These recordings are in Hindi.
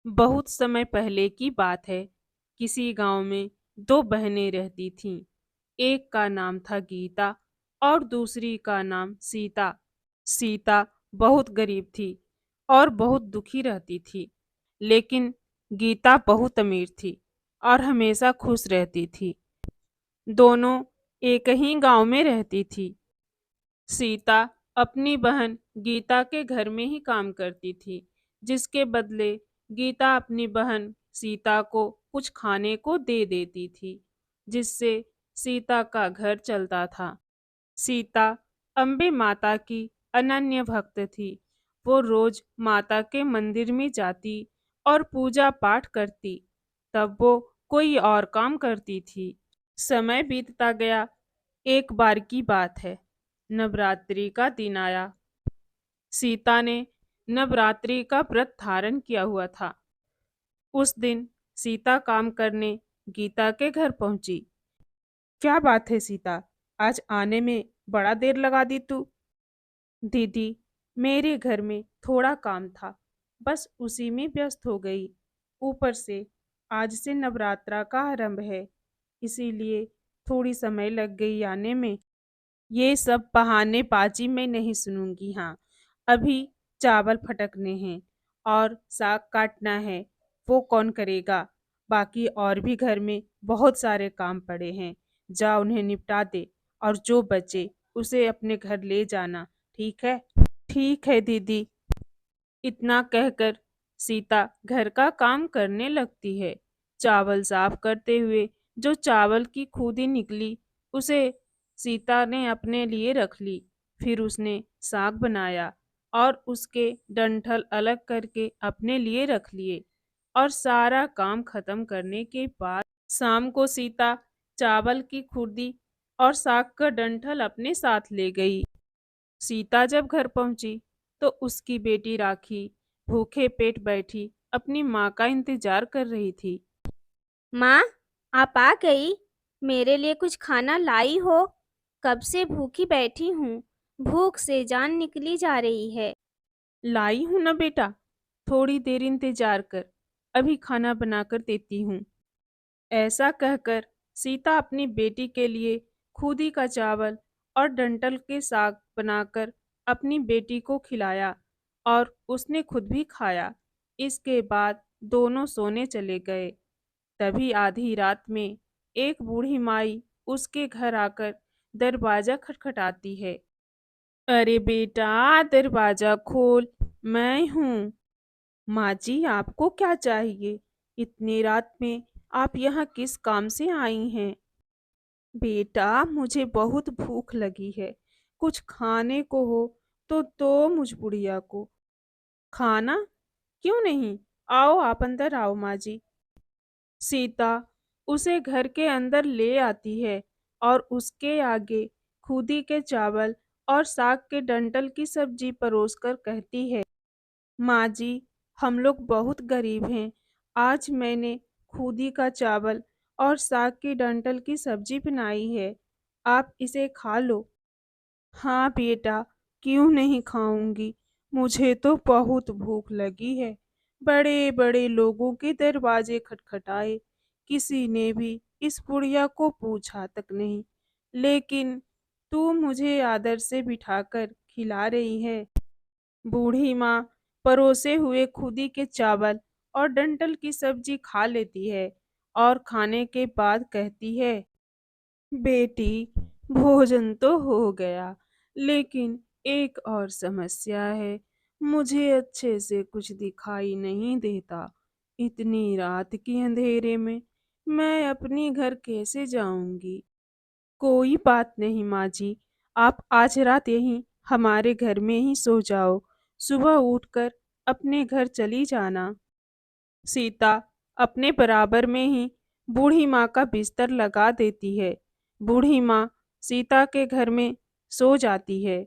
बहुत समय पहले की बात है। किसी गांव में दो बहनें रहती थीं। एक का नाम था गीता और दूसरी का नाम सीता। सीता बहुत गरीब थी और बहुत दुखी रहती थी। लेकिन गीता बहुत अमीर थी और हमेशा खुश रहती थी। दोनों एक ही गांव में रहती थी। सीता अपनी बहन गीता के घर में ही काम करती थी, जिसके बदले गीता अपनी बहन सीता को कुछ खाने को दे देती थी, जिससे सीता का घर चलता था। सीता अम्बे माता की अनन्य भक्त थी। वो रोज माता के मंदिर में जाती और पूजा पाठ करती। तब वो कोई और काम करती थी। समय बीतता गया। एक बार की बात है, नवरात्रि का दिन आया। सीता ने नवरात्रि का व्रत धारण किया हुआ था। उस दिन सीता काम करने गीता के घर पहुंची। क्या बात है सीता, आज आने में बड़ा देर लगा दी तू। दीदी, मेरे घर में थोड़ा काम था, बस उसी में व्यस्त हो गई। ऊपर से आज से नवरात्रा का आरंभ है, इसीलिए थोड़ी समय लग गई आने में। ये सब बहानेबाजी मैं नहीं सुनूंगी। हाँ, अभी चावल फटकने हैं और साग काटना है, वो कौन करेगा। बाकी और भी घर में बहुत सारे काम पड़े हैं, जा उन्हें निपटा दे और जो बचे उसे अपने घर ले जाना। ठीक है। ठीक है दीदी। इतना कहकर सीता घर का काम करने लगती है। चावल साफ करते हुए जो चावल की खूदी निकली, उसे सीता ने अपने लिए रख ली। फिर उसने साग बनाया और उसके डंठल अलग करके अपने लिए रख लिए। और सारा काम खत्म करने के बाद शाम को सीता चावल की खुर्दी और साग का डंठल अपने साथ ले गई। सीता जब घर पहुंची तो उसकी बेटी राखी भूखे पेट बैठी अपनी माँ का इंतजार कर रही थी। माँ, आप आ गई। मेरे लिए कुछ खाना लाई हो? कब से भूखी बैठी हूँ। भूख से जान निकली जा रही है। लाई हूं ना बेटा, थोड़ी देर इंतजार कर, अभी खाना बनाकर देती हूँ। ऐसा कहकर सीता अपनी बेटी के लिए खूदी का चावल और डंठल के साग बनाकर अपनी बेटी को खिलाया और उसने खुद भी खाया। इसके बाद दोनों सोने चले गए। तभी आधी रात में एक बूढ़ी माई उसके घर आकर दरवाजा खटखटाती है। अरे बेटा, दरवाजा खोल, मैं हूँ। माँ जी, आपको क्या चाहिए? इतनी रात में आप यहाँ किस काम से आई हैं? बेटा, मुझे बहुत भूख लगी है, कुछ खाने को हो तो दो मुझ बुढ़िया को। खाना? क्यों नहीं, आओ आप अंदर आओ माँ जी। सीता उसे घर के अंदर ले आती है और उसके आगे खूदी के चावल और साग के डंठल की सब्जी परोसकर कहती है, माँ जी, हम लोग बहुत गरीब हैं। आज मैंने खूदी का चावल और साग की डंठल की सब्जी बनाई है, आप इसे खा लो। हाँ बेटा, क्यों नहीं खाऊंगी, मुझे तो बहुत भूख लगी है। बड़े बड़े लोगों के दरवाजे खटखटाए, किसी ने भी इस बुढ़िया को पूछा तक नहीं, लेकिन तू मुझे आदर से बिठाकर खिला रही है। बूढ़ी माँ परोसे हुए खुदी के चावल और डंठल की सब्जी खा लेती है और खाने के बाद कहती है, बेटी, भोजन तो हो गया, लेकिन एक और समस्या है। मुझे अच्छे से कुछ दिखाई नहीं देता। इतनी रात के अंधेरे में मैं अपने घर कैसे जाऊंगी? कोई बात नहीं माँ जी, आप आज रात यहीं हमारे घर में ही सो जाओ। सुबह उठकर अपने घर चली जाना। सीता अपने बराबर में ही बूढ़ी माँ का बिस्तर लगा देती है। बूढ़ी माँ सीता के घर में सो जाती है।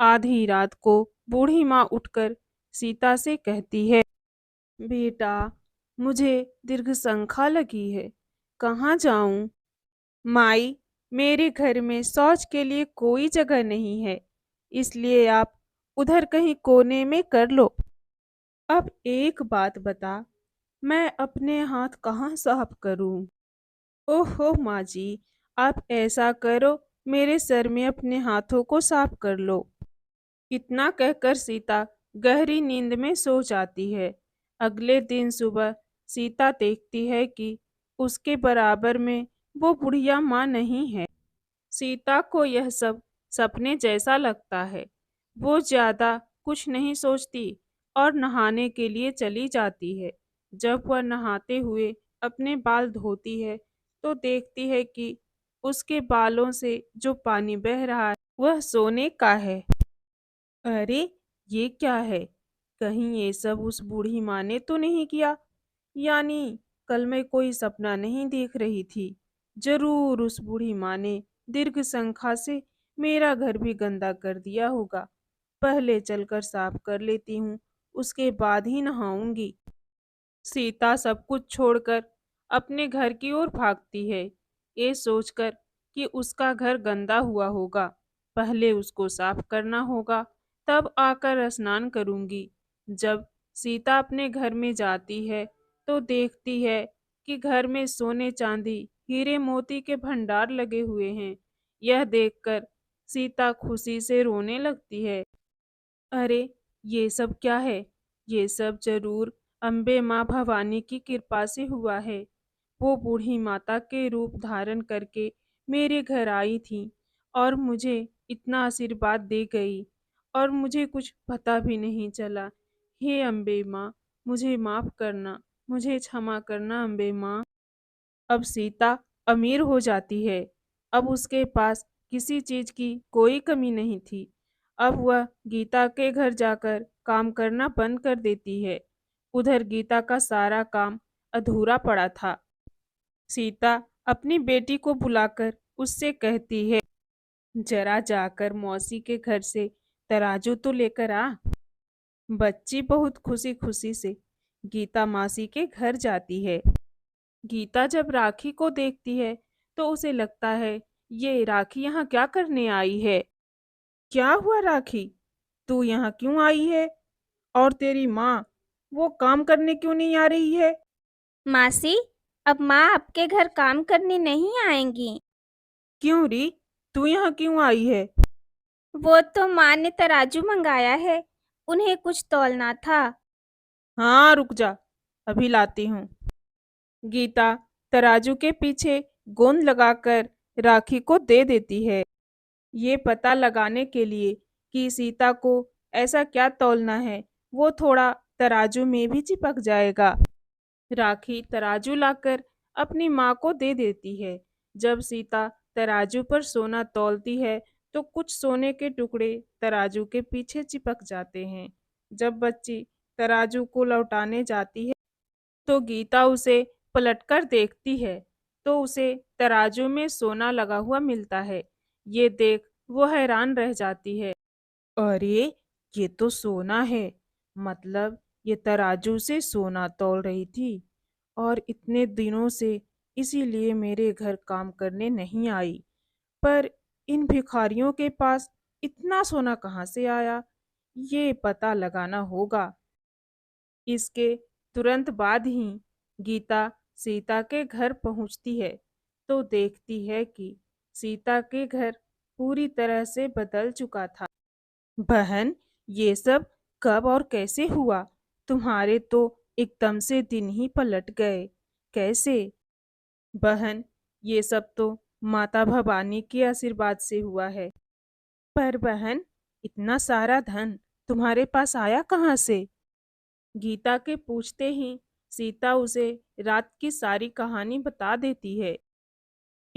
आधी रात को बूढ़ी माँ उठकर सीता से कहती है, बेटा, मुझे दीर्घ संख्या लगी है, कहाँ जाऊं? माई, मेरे घर में शौच के लिए कोई जगह नहीं है, इसलिए आप उधर कहीं कोने में कर लो। अब एक बात बता, मैं अपने हाथ कहाँ साफ करूं? ओहो माँ जी, आप ऐसा करो, मेरे सर में अपने हाथों को साफ कर लो। इतना कहकर सीता गहरी नींद में सो जाती है। अगले दिन सुबह सीता देखती है कि उसके बराबर में वो बुढ़िया माँ नहीं है। सीता को यह सब सपने जैसा लगता है। वो ज्यादा कुछ नहीं सोचती और नहाने के लिए चली जाती है। जब वह नहाते हुए अपने बाल धोती है तो देखती है कि उसके बालों से जो पानी बह रहा है वह सोने का है। अरे, ये क्या है? कहीं ये सब उस बूढ़ी माँ ने तो नहीं किया? यानी कल मैं कोई सपना नहीं देख रही थी। जरूर उस बूढ़ी माँ ने दीर्घ संख्या से मेरा घर भी गंदा कर दिया होगा। पहले चलकर साफ कर लेती हूँ, उसके बाद ही नहाऊंगी। सीता सब कुछ छोड़कर अपने घर की ओर भागती है, ये सोचकर कि उसका घर गंदा हुआ होगा। पहले उसको साफ करना होगा, तब आकर स्नान करूंगी। जब सीता अपने घर में जाती है तो देखती है कि घर में सोने चांदी हीरे मोती के भंडार लगे हुए हैं। यह देखकर सीता खुशी से रोने लगती है। अरे, ये सब क्या है? ये सब जरूर अम्बे माँ भवानी की कृपा से हुआ है। वो बूढ़ी माता के रूप धारण करके मेरे घर आई थी और मुझे इतना आशीर्वाद दे गई और मुझे कुछ पता भी नहीं चला। हे अम्बे माँ, मुझे माफ करना, मुझे क्षमा करना अम्बे माँ। अब सीता अमीर हो जाती है। अब उसके पास किसी चीज की कोई कमी नहीं थी। अब वह गीता के घर जाकर काम करना बंद कर देती है। उधर गीता का सारा काम अधूरा पड़ा था। सीता अपनी बेटी को बुलाकर उससे कहती है, जरा जाकर मौसी के घर से तराजू तो लेकर आ। बच्ची बहुत खुशी खुशी से गीता मासी के घर जाती है। गीता जब राखी को देखती है तो उसे लगता है, ये राखी यहाँ क्या करने आई है? क्या हुआ राखी? तू यहाँ क्यों आई है? और तेरी माँ, वो काम करने क्यों नहीं आ रही है? मासी, अब माँ आपके घर काम करने नहीं आएंगी। क्यों री, तू यहाँ क्यों आई है? वो तो माँ ने तराजू मंगाया है, उन्हें कुछ तौलना था। हाँ, रुक जा, अभी लाती हूँ। गीता तराजू के पीछे गोंद लगाकर राखी को दे देती है, ये पता लगाने के लिए कि सीता को ऐसा क्या तौलना है वो थोड़ा तराजू में भी चिपक जाएगा। राखी तराजू लाकर अपनी माँ को दे देती है। जब सीता तराजू पर सोना तौलती है तो कुछ सोने के टुकड़े तराजू के पीछे चिपक जाते हैं। जब बच्ची तराजू को लौटाने जाती है तो गीता उसे पलटकर देखती है तो उसे तराजू में सोना लगा हुआ मिलता है। ये देख वो हैरान रह जाती है। अरे, ये तो सोना है। मतलब ये तराजू से सोना तौल रही थी और इतने दिनों से इसीलिए मेरे घर काम करने नहीं आई। पर इन भिखारियों के पास इतना सोना कहाँ से आया, ये पता लगाना होगा। इसके तुरंत बाद ही गीता सीता के घर पहुंचती है तो देखती है कि सीता के घर पूरी तरह से बदल चुका था। बहन, ये सब कब और कैसे हुआ? तुम्हारे तो एकदम से दिन ही पलट गए। कैसे? बहन, ये सब तो माता भवानी के आशीर्वाद से हुआ है। पर बहन, इतना सारा धन तुम्हारे पास आया कहाँ से? गीता के पूछते ही सीता उसे रात की सारी कहानी बता देती है।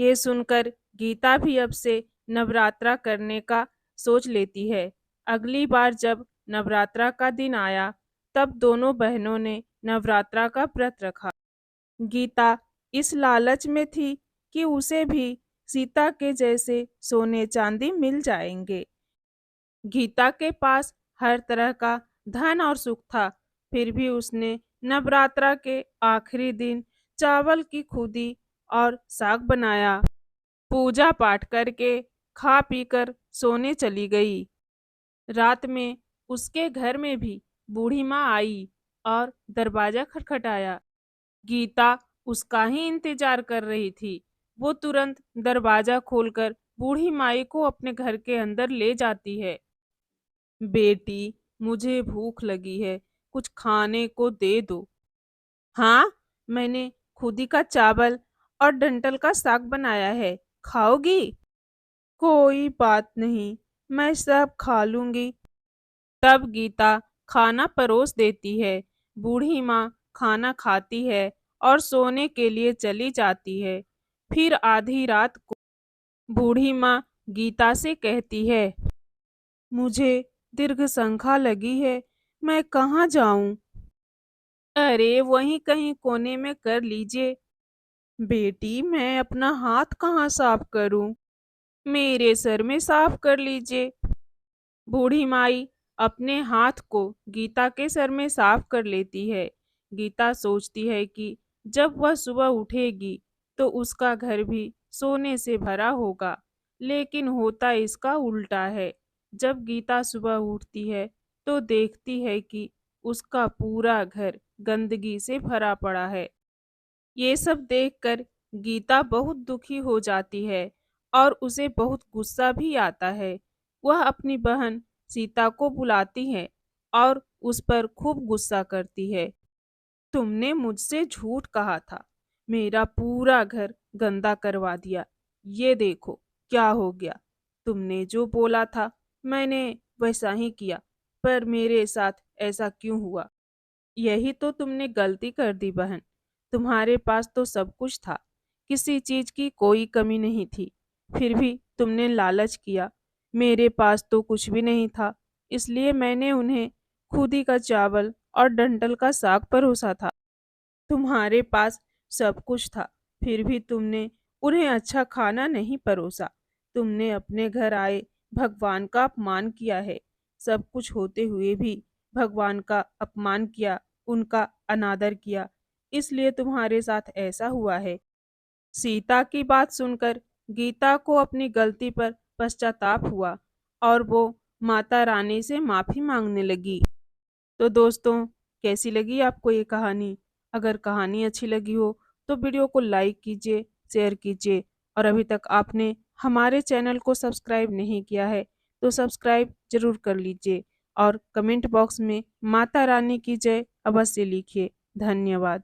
ये सुनकर गीता भी अब से नवरात्रा करने का सोच लेती है। अगली बार जब नवरात्रा का दिन आया तब दोनों बहनों ने नवरात्रा का व्रत रखा। गीता इस लालच में थी कि उसे भी सीता के जैसे सोने चांदी मिल जाएंगे। गीता के पास हर तरह का धन और सुख था, फिर भी उसने नवरात्रा के आखिरी दिन चावल की खुदी और साग बनाया। पूजा पाठ करके खा पीकर सोने चली गई। रात में उसके घर में भी बूढ़ी माँ आई और दरवाजा खटखटाया। गीता उसका ही इंतजार कर रही थी। वो तुरंत दरवाजा खोलकर बूढ़ी माई को अपने घर के अंदर ले जाती है। बेटी, मुझे भूख लगी है, कुछ खाने को दे दो। हाँ, मैंने खुदी का चावल और डंठल का साग बनाया है, खाओगी? कोई बात नहीं, मैं सब खा लूंगी। तब गीता खाना परोस देती है। बूढ़ी माँ खाना खाती है और सोने के लिए चली जाती है। फिर आधी रात को बूढ़ी माँ गीता से कहती है, मुझे दीर्घ संख्या लगी है, मैं कहाँ जाऊं? अरे वहीं कहीं कोने में कर लीजिए। बेटी, मैं अपना हाथ कहाँ साफ करूं? मेरे सर में साफ कर लीजिए। बूढ़ी माई अपने हाथ को गीता के सर में साफ कर लेती है। गीता सोचती है कि जब वह सुबह उठेगी तो उसका घर भी सोने से भरा होगा, लेकिन होता इसका उल्टा है। जब गीता सुबह उठती है तो देखती है कि उसका पूरा घर गंदगी से भरा पड़ा है। ये सब देखकर गीता बहुत दुखी हो जाती है और उसे बहुत गुस्सा भी आता है। वह अपनी बहन सीता को बुलाती है और उस पर खूब गुस्सा करती है। तुमने मुझसे झूठ कहा था, मेरा पूरा घर गंदा करवा दिया। ये देखो क्या हो गया। तुमने जो बोला था मैंने वैसा ही किया, पर मेरे साथ ऐसा क्यों हुआ? यही तो तुमने गलती कर दी बहन। तुम्हारे पास तो सब कुछ था, किसी चीज की कोई कमी नहीं थी, फिर भी तुमने लालच किया। मेरे पास तो कुछ भी नहीं था, इसलिए मैंने उन्हें खुदी का चावल और डंठल का साग परोसा था। तुम्हारे पास सब कुछ था, फिर भी तुमने उन्हें अच्छा खाना नहीं परोसा। तुमने अपने घर आए भगवान का अपमान किया है। सब कुछ होते हुए भी भगवान का अपमान किया, उनका अनादर किया, इसलिए तुम्हारे साथ ऐसा हुआ है। सीता की बात सुनकर गीता को अपनी गलती पर पश्चाताप हुआ और वो माता रानी से माफी मांगने लगी। तो दोस्तों, कैसी लगी आपको ये कहानी? अगर कहानी अच्छी लगी हो तो वीडियो को लाइक कीजिए, शेयर कीजिए, और अभी तक आपने हमारे चैनल को सब्सक्राइब नहीं किया है तो सब्सक्राइब जरूर कर लीजिए और कमेंट बॉक्स में माता रानी की जय अवश्य लिखिए। धन्यवाद।